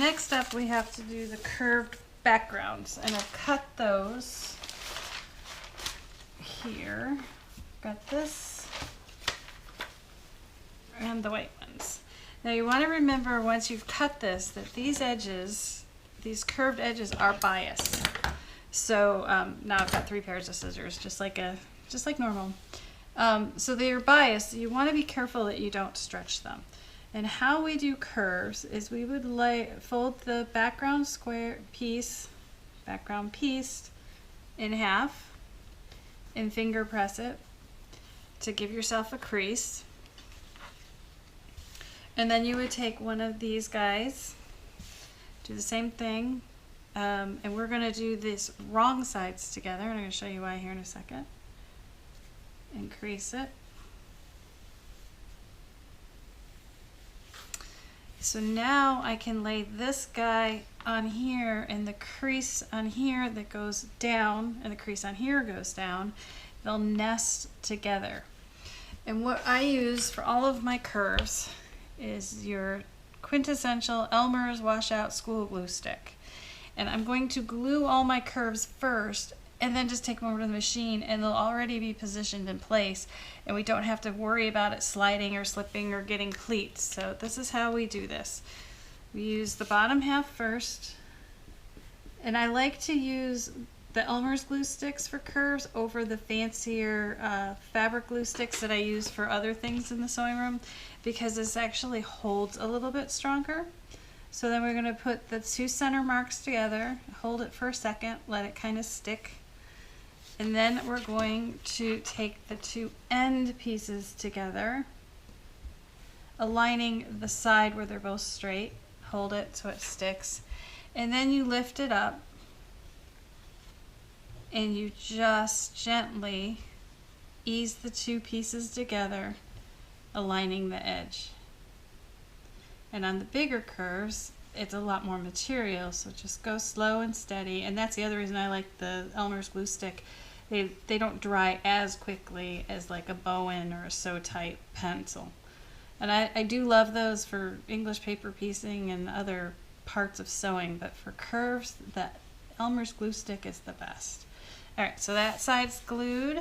next up we have to do the curved backgrounds, and I've cut those here. Got this and the white ones. Now you want to remember once you've cut this that these edges, these curved edges, are biased. So now I've got 3 pairs of scissors, just like normal. So they're biased. So you want to be careful that you don't stretch them. And how we do curves is we would fold the background piece in half and finger press it to give yourself a crease. And then you would take one of these guys, do the same thing, and we're going to do this wrong sides together, and I'm going to show you why here in a second. Increase it. So now I can lay this guy on here, and the crease on here that goes down and the crease on here goes down. They'll nest together. And what I use for all of my curves is your quintessential Elmer's washout school glue stick. And I'm going to glue all my curves first and then just take them over to the machine, and they'll already be positioned in place, and we don't have to worry about it sliding or slipping or getting pleats. So this is how we do this. We use the bottom half first, and I like to use the Elmer's glue sticks for curves over the fancier fabric glue sticks that I use for other things in the sewing room, because this actually holds a little bit stronger. So then we're going to put the 2 center marks together, hold it for a second, let it kind of stick. And then we're going to take the 2 end pieces together, aligning the side where they're both straight, hold it so it sticks. And then you lift it up and you just gently ease the 2 pieces together, aligning the edge. And on the bigger curves, it's a lot more material, so just go slow and steady. And that's the other reason I like the Elmer's glue stick. They don't dry as quickly as like a Bowen or a Sew Tight pencil. And I do love those for English paper piecing and other parts of sewing, but for curves, the Elmer's glue stick is the best. Alright, so that side's glued.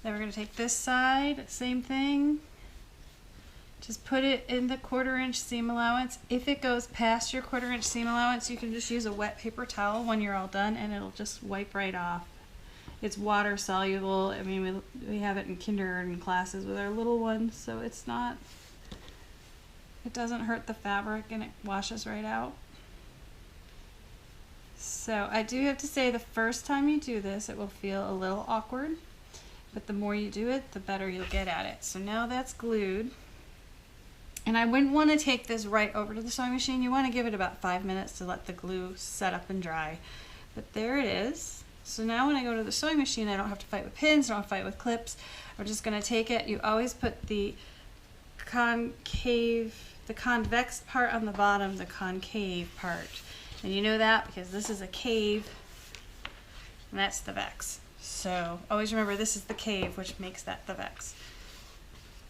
Then we're going to take this side, same thing. Just put it in the 1/4 inch seam allowance. If it goes past your 1/4 inch seam allowance, you can just use a wet paper towel when you're all done, and it'll just wipe right off. It's water soluble. I mean, we have it in kindergarten classes with our little ones, so it doesn't hurt the fabric, and it washes right out. So I do have to say, the first time you do this, it will feel a little awkward, but the more you do it, the better you'll get at it. So now that's glued. And I wouldn't want to take this right over to the sewing machine. You want to give it about 5 minutes to let the glue set up and dry. But there it is. So now when I go to the sewing machine, I don't have to fight with pins, I don't have to fight with clips. I'm just going to take it. You always put the convex part on the bottom, the concave part. And you know that because this is a cave, and that's the vex. So always remember, this is the cave, which makes that the vex.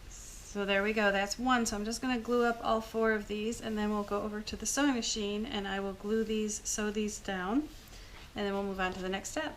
So there we go, that's 1. So I'm just going to glue up all 4 of these, and then we'll go over to the sewing machine and I will glue these, sew these down, and then we'll move on to the next step.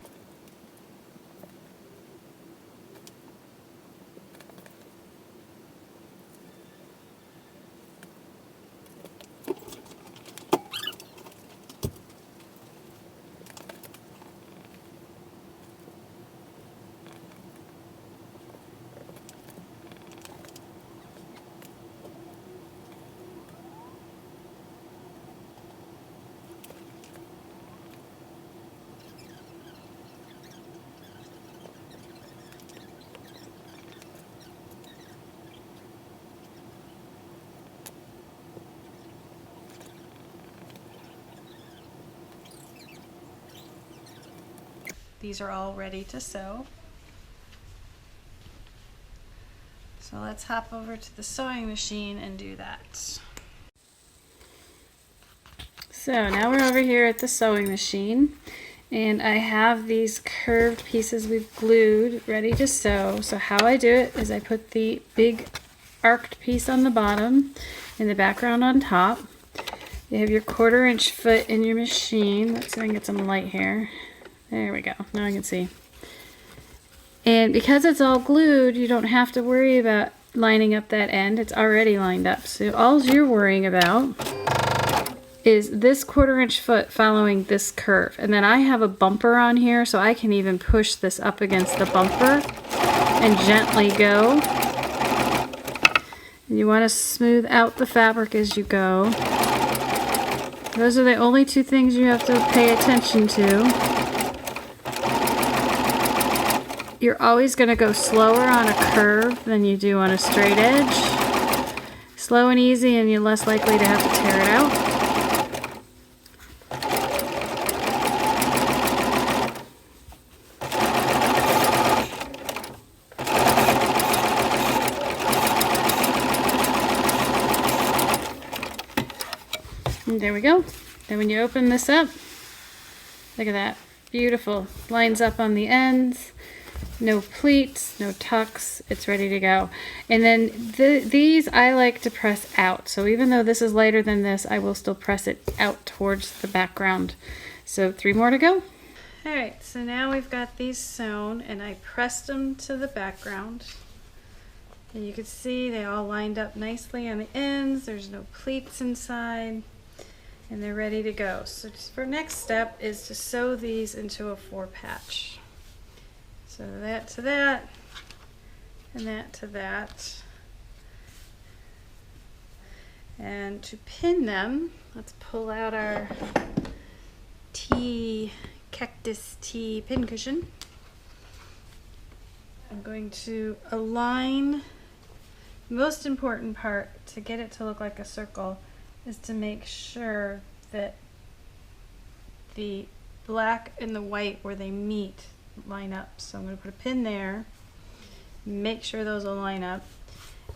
These are all ready to sew. So let's hop over to the sewing machine and do that. So now we're over here at the sewing machine, and I have these curved pieces we've glued ready to sew. So how I do it is I put the big arced piece on the bottom and the background on top. You have your 1/4 inch foot in your machine. Let's see if I can get some light here. There we go. Now I can see. And because it's all glued, you don't have to worry about lining up that end. It's already lined up. So all you're worrying about is this 1/4 inch foot following this curve. And then I have a bumper on here, so I can even push this up against the bumper and gently go. And you want to smooth out the fabric as you go. Those are the only two things you have to pay attention to. You're always going to go slower on a curve than you do on a straight edge. Slow and easy, and you're less likely to have to tear it out. And there we go. Then when you open this up, look at that. Beautiful. Lines up on the ends. No pleats, no tucks. It's ready to go. And then these I like to press out. So even though this is lighter than this, I will still press it out towards the background. So 3 more to go. All right, so now we've got these sewn, and I pressed them to the background. And you can see they all lined up nicely on the ends. There's no pleats inside. And they're ready to go. So for next step is to sew these into a 4 patch. So that to that, and that to that. And to pin them, let's pull out our cactus tea pin cushion. I'm going to align. The most important part to get it to look like a circle is to make sure that the black and the white where they meet line up. So I'm going to put a pin there, make sure those will line up,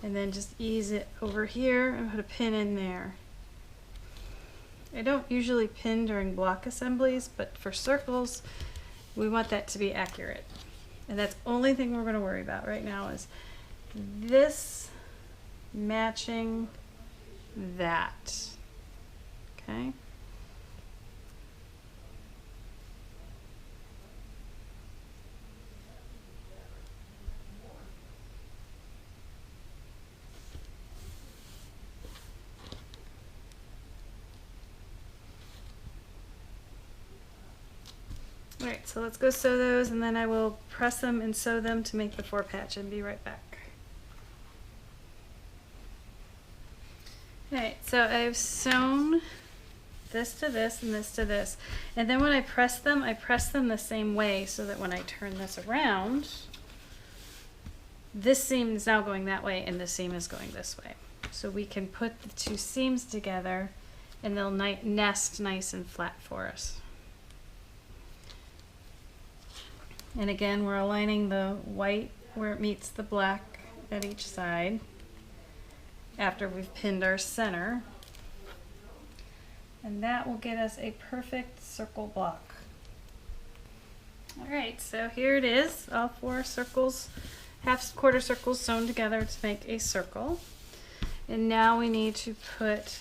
and then just ease it over here and put a pin in there. I don't usually pin during block assemblies, but for circles we want that to be accurate, and that's the only thing we're going to worry about right now is this matching that. Okay. Alright, so let's go sew those, and then I will press them and sew them to make the 4 patch, and be right back. Alright, so I've sewn this to this and this to this, and then when I press them the same way, so that when I turn this around, this seam is now going that way and this seam is going this way. So we can put the 2 seams together and they'll nest nice and flat for us. And again, we're aligning the white where it meets the black at each side after we've pinned our center. And that will get us a perfect circle block. Alright, so here it is, all 4 circles, quarter circles sewn together to make a circle. And now we need to put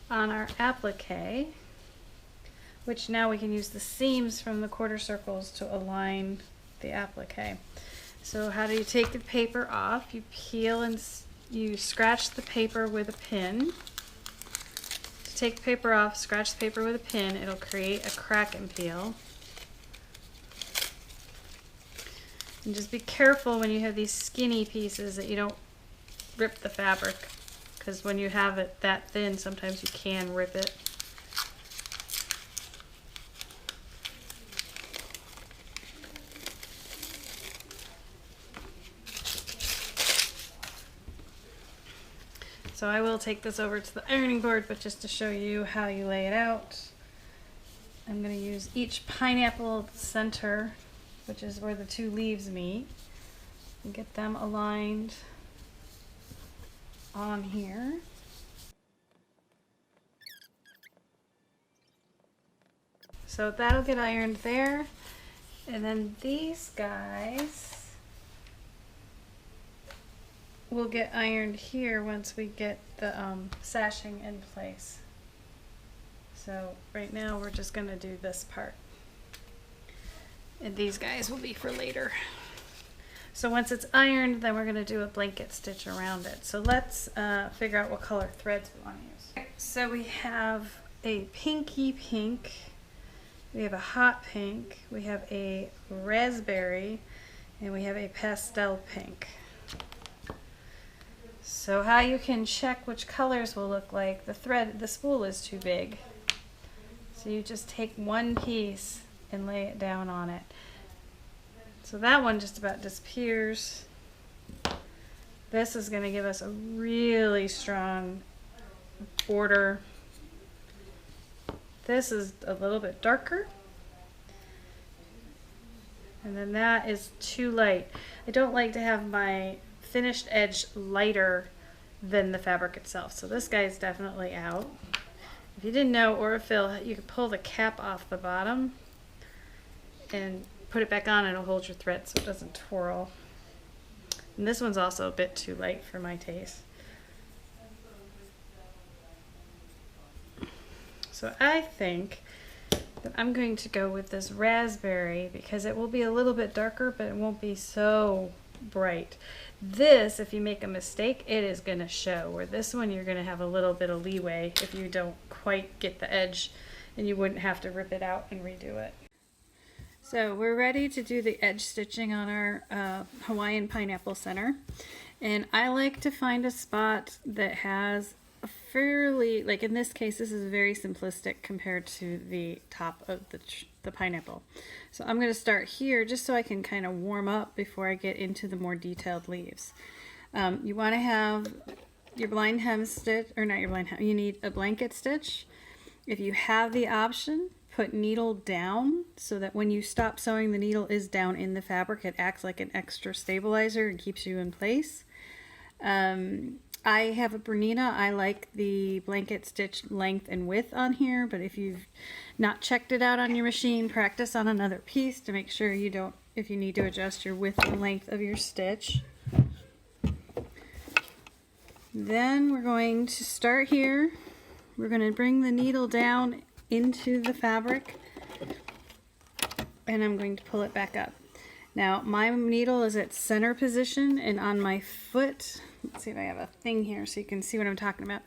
on our applique, which now we can use the seams from the quarter circles to align the applique. So how do you take the paper off? You peel and you scratch the paper with a pin. To take the paper off, scratch the paper with a pin. It'll create a crack and peel. And just be careful when you have these skinny pieces that you don't rip the fabric, because when you have it that thin, sometimes you can rip it. So I will take this over to the ironing board, but just to show you how you lay it out, I'm going to use each pineapple center, which is where the 2 leaves meet, and get them aligned on here. So that'll get ironed there. And then these guys will get ironed here once we get the sashing in place. So right now we're just going to do this part. And these guys will be for later. So once it's ironed, then we're going to do a blanket stitch around it. So let's figure out what color threads we want to use. So we have a pinky pink, we have a hot pink, we have a raspberry, and we have a pastel pink. So how you can check which colors will look like, the spool is too big. So you just take one piece and lay it down on it. So that one just about disappears. This is going to give us a really strong border. This is a little bit darker. And then that is too light. I don't like to have my finished edge lighter than the fabric itself. So this guy is definitely out. If you didn't know, Aurifil, you could pull the cap off the bottom and put it back on and it'll hold your thread so it doesn't twirl. And this one's also a bit too light for my taste. So I think that I'm going to go with this raspberry because it will be a little bit darker, but it won't be so bright. This, if you make a mistake, it is going to show, where this one you're going to have a little bit of leeway if you don't quite get the edge, and you wouldn't have to rip it out and redo it. So we're ready to do the edge stitching on our Hawaiian pineapple center, and I like to find a spot that has a fairly, like in this case, this is very simplistic compared to the top of the pineapple. So I'm going to start here just so I can kind of warm up before I get into the more detailed leaves. You want to have your blind hem stitch, or not your blind hem, you need a blanket stitch. If you have the option, put needle down so that when you stop sewing, the needle is down in the fabric. It acts like an extra stabilizer and keeps you in place. I have a Bernina. I like the blanket stitch length and width on here, but if you've not checked it out on your machine, practice on another piece to make sure you don't, if you need to adjust your width and length of your stitch. Then we're going to start here. We're going to bring the needle down into the fabric, and I'm going to pull it back up. Now my needle is at center position, and on my foot, let's see if I have a thing here so you can see what I'm talking about.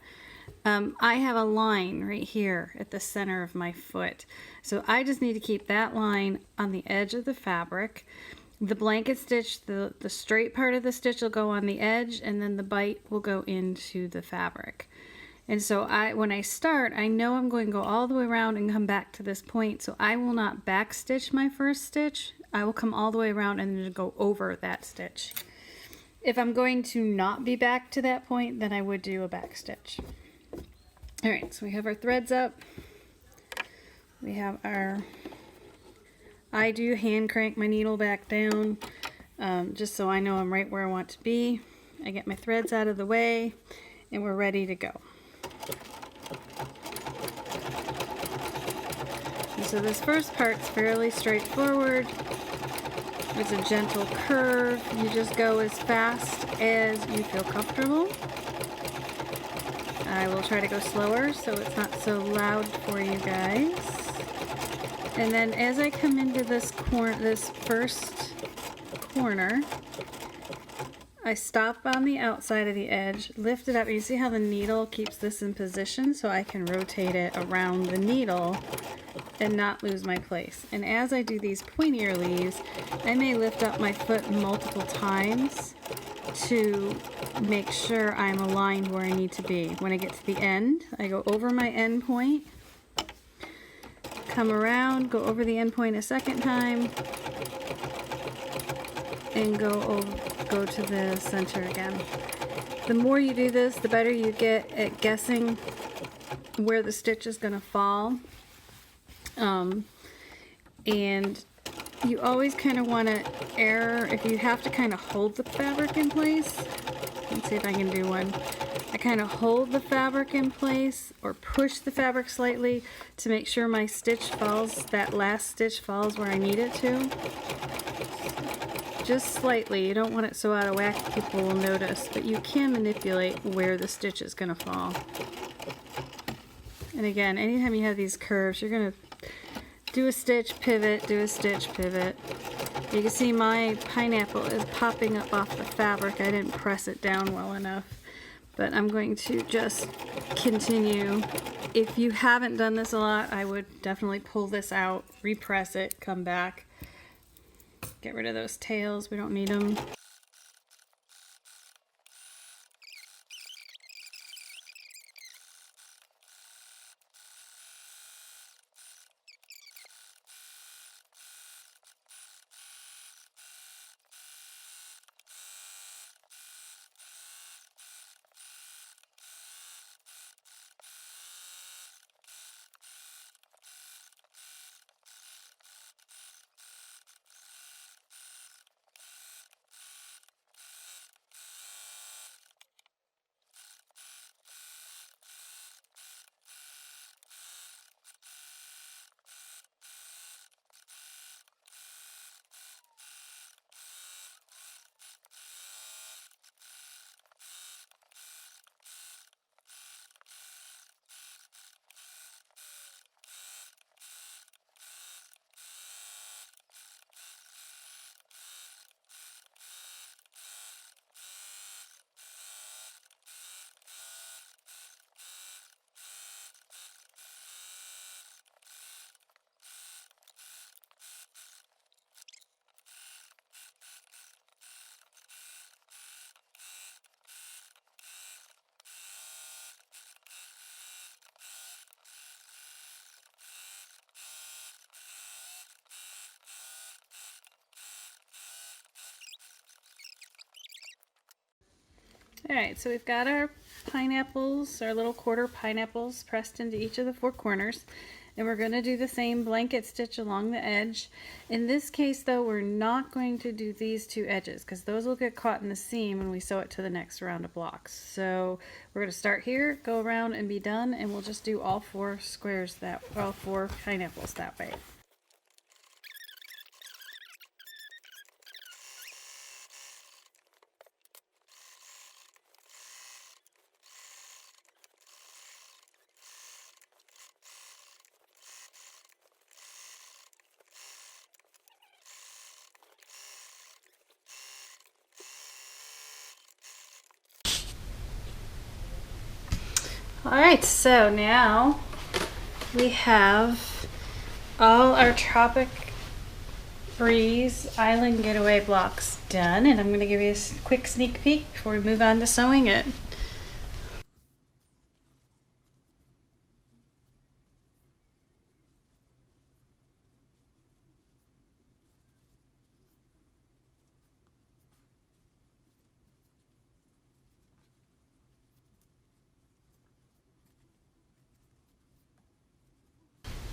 I have a line right here at the center of my foot. So I just need to keep that line on the edge of the fabric. The blanket stitch, the straight part of the stitch will go on the edge, and then the bite will go into the fabric. And so when I start, I know I'm going to go all the way around and come back to this point. So I will not back stitch my first stitch. I will come all the way around and then go over that stitch. If I'm going to not be back to that point, then I would do a back stitch. All right, so we have our threads up. We have our, I do hand crank my needle back down just so I know I'm right where I want to be. I get my threads out of the way and we're ready to go. And so this first part's fairly straightforward. It's a gentle curve. You just go as fast as you feel comfortable. I will try to go slower so it's not so loud for you guys. And then as I come into this first corner, I stop on the outside of the edge, lift it up. You see how the needle keeps this in position, so I can rotate it around the needle and not lose my place. And as I do these pointier leaves, I may lift up my foot multiple times to make sure I'm aligned where I need to be. When I get to the end, I go over my end point, come around, go over the end point a second time, and go to the center again. The more you do this, the better you get at guessing where the stitch is going to fall. And you always kind of want to err if you have to kind of hold the fabric in place. Let's see if I can do one. I kind of hold the fabric in place or push the fabric slightly to make sure my stitch falls, that last stitch falls where I need it to. just slightly. You don't want it so out of whack people will notice, but you can manipulate where the stitch is going to fall. And again, anytime you have these curves, you're going to do a stitch, pivot, do a stitch, pivot. You can see my pineapple is popping up off the fabric. I didn't press it down well enough, but I'm going to just continue. If you haven't done this a lot, I would definitely pull this out, repress it, come back, get rid of those tails. We don't need them. Alright, so we've got our pineapples, our little quarter pineapples pressed into each of the four corners. And we're going to do the same blanket stitch along the edge. In this case though, we're not going to do these two edges because those will get caught in the seam when we sew it to the next round of blocks. So we're going to start here, go around and be done, and we'll just do all four squares all four pineapples that way. Alright, so now we have all our Tropic Breeze Island Getaway blocks done, and I'm going to give you a quick sneak peek before we move on to sewing it.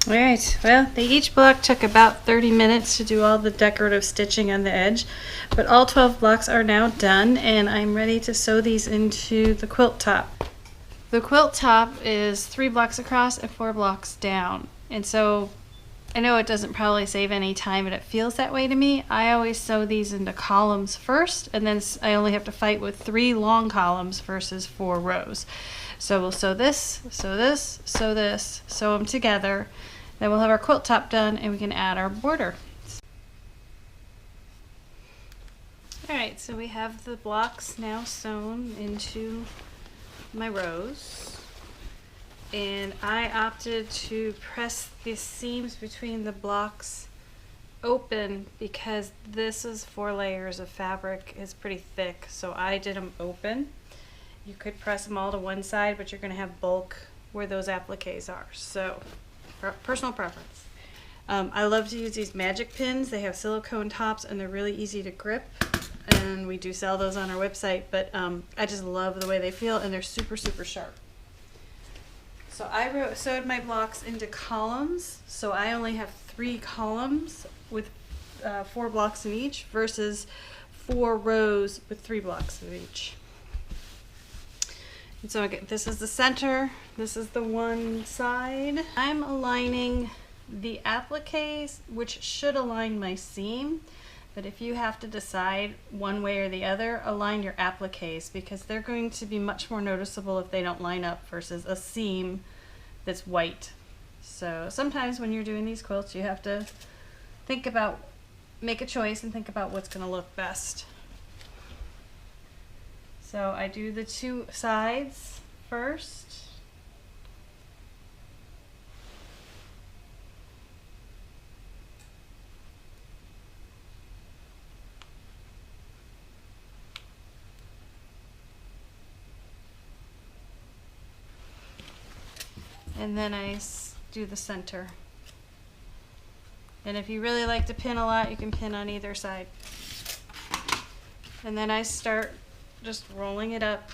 Alright, well, they each block took about 30 minutes to do all the decorative stitching on the edge, but all 12 blocks are now done, and I'm ready to sew these into the quilt top. The quilt top is 3 blocks across and 4 blocks down, and so I know it doesn't probably save any time, but it feels that way to me. I always sew these into columns first, and then I only have to fight with 3 long columns versus 4 rows. So we'll sew this, sew this, sew this, sew them together. Then we'll have our quilt top done and we can add our border. Alright, so we have the blocks now sewn into my rows. And I opted to press the seams between the blocks open because this is 4 layers of fabric. It's pretty thick, so I did them open. You could press them all to one side, but you're going to have bulk where those appliques are. So, personal preference. I love to use these magic pins. They have silicone tops and they're really easy to grip. And we do sell those on our website, but I just love the way they feel and they're super, super sharp. So I sewed my blocks into columns. So I only have 3 columns with 4 blocks in each versus 4 rows with 3 blocks in each. And so again, this is the center, this is the one side. I'm aligning the appliques, which should align my seam. But if you have to decide one way or the other, align your appliques because they're going to be much more noticeable if they don't line up versus a seam that's white. So sometimes when you're doing these quilts, you have to make a choice and think about what's going to look best. So I do the two sides first. And then I do the center. And if you really like to pin a lot, you can pin on either side. And then I start just rolling it up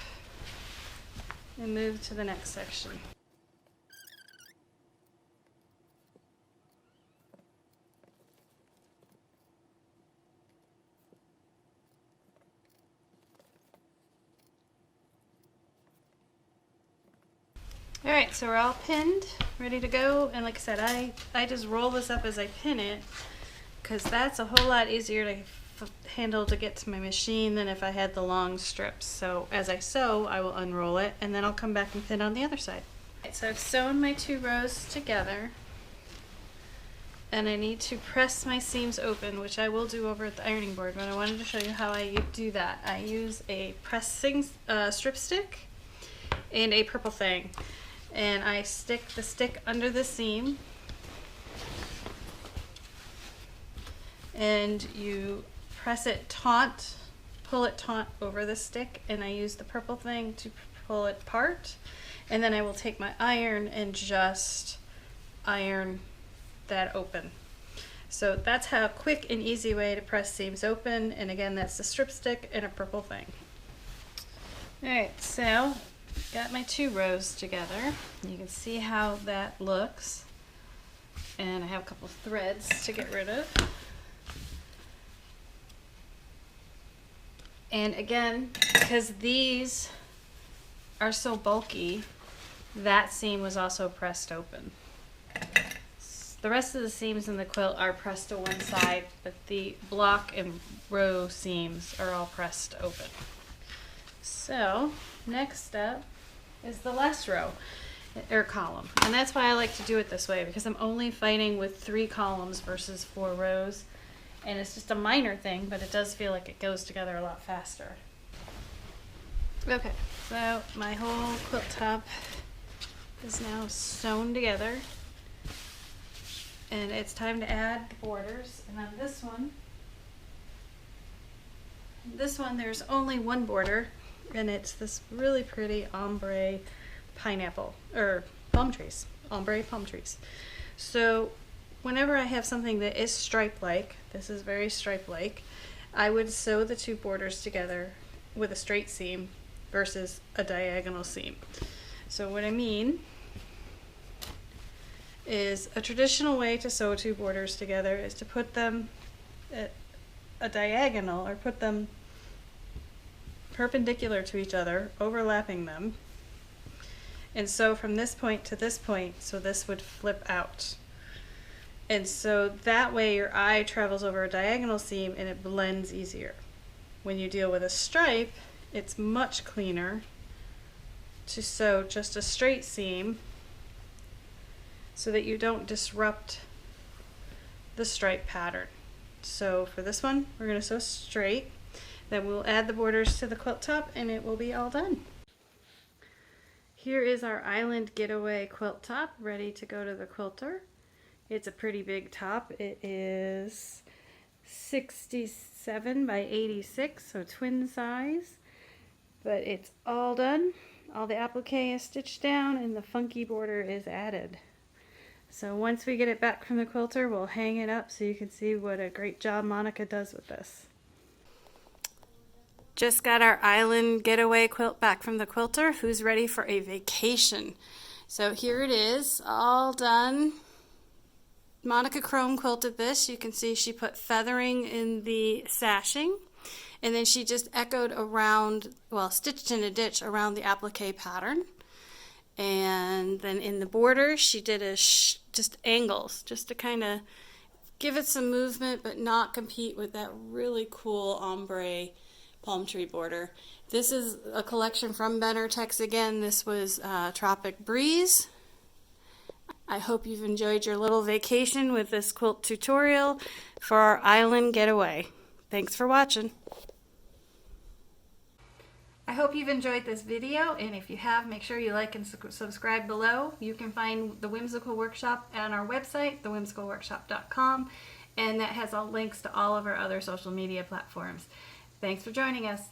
and move to the next section. All right, so we're all pinned, ready to go. And like I said, I just roll this up as I pin it because that's a whole lot easier to handle to get to my machine than if I had the long strips. So as I sew, I will unroll it and then I'll come back and pin on the other side. Right, so I've sewn my two rows together and I need to press my seams open, which I will do over at the ironing board, but I wanted to show you how I do that. I use a pressing strip stick and a purple thing. And I stick the stick under the seam and you press it taut, pull it taut over the stick, and I use the purple thing to pull it apart, and then I will take my iron and just iron that open. So that's how quick and easy way to press seams open, and again that's the strip stick and a purple thing. Alright, so got my two rows together. You can see how that looks, and I have a couple of threads to get rid of. And again, because these are so bulky, that seam was also pressed open. The rest of the seams in the quilt are pressed to one side, but the block and row seams are all pressed open. So next step is the last row or column, and that's why I like to do it this way, because I'm only fighting with 3 columns versus 4 rows, and it's just a minor thing, but it does feel like it goes together a lot faster. Okay, so my whole quilt top is now sewn together, and it's time to add the borders. And on this one there's only one border, and it's this really pretty ombre pineapple, or palm trees, ombre palm trees. So whenever I have something that is stripe-like, this is very stripe-like, I would sew the 2 borders together with a straight seam versus a diagonal seam. So what I mean is a traditional way to sew 2 borders together is to put them at a diagonal, or put them perpendicular to each other, overlapping them, and sew from this point to this point, so this would flip out. And so that way your eye travels over a diagonal seam and it blends easier. When you deal with a stripe, it's much cleaner to sew just a straight seam so that you don't disrupt the stripe pattern. So for this one, we're going to sew straight, then we'll add the borders to the quilt top and it will be all done. Here is our Island Getaway quilt top ready to go to the quilter. It's a pretty big top. It is 67 by 86, so twin size, but it's all done. All the applique is stitched down and the funky border is added. So once we get it back from the quilter, we'll hang it up so you can see what a great job Monica does with this. Just got our Island Getaway quilt back from the quilter, who's ready for a vacation. So here it is, all done. Monica Chrome quilted this. You can see she put feathering in the sashing, and then she just echoed around, well, stitched in a ditch around the applique pattern. And then in the border, she did just angles, just to kind of give it some movement but not compete with that really cool ombre palm tree border. This is a collection from Benartex again. This was Tropic Breeze. I hope you've enjoyed your little vacation with this quilt tutorial for our Island Getaway. Thanks for watching. I hope you've enjoyed this video, and if you have, make sure you like and subscribe below. You can find the Whimsical Workshop on our website, thewhimsicalworkshop.com, and that has all links to all of our other social media platforms. Thanks for joining us.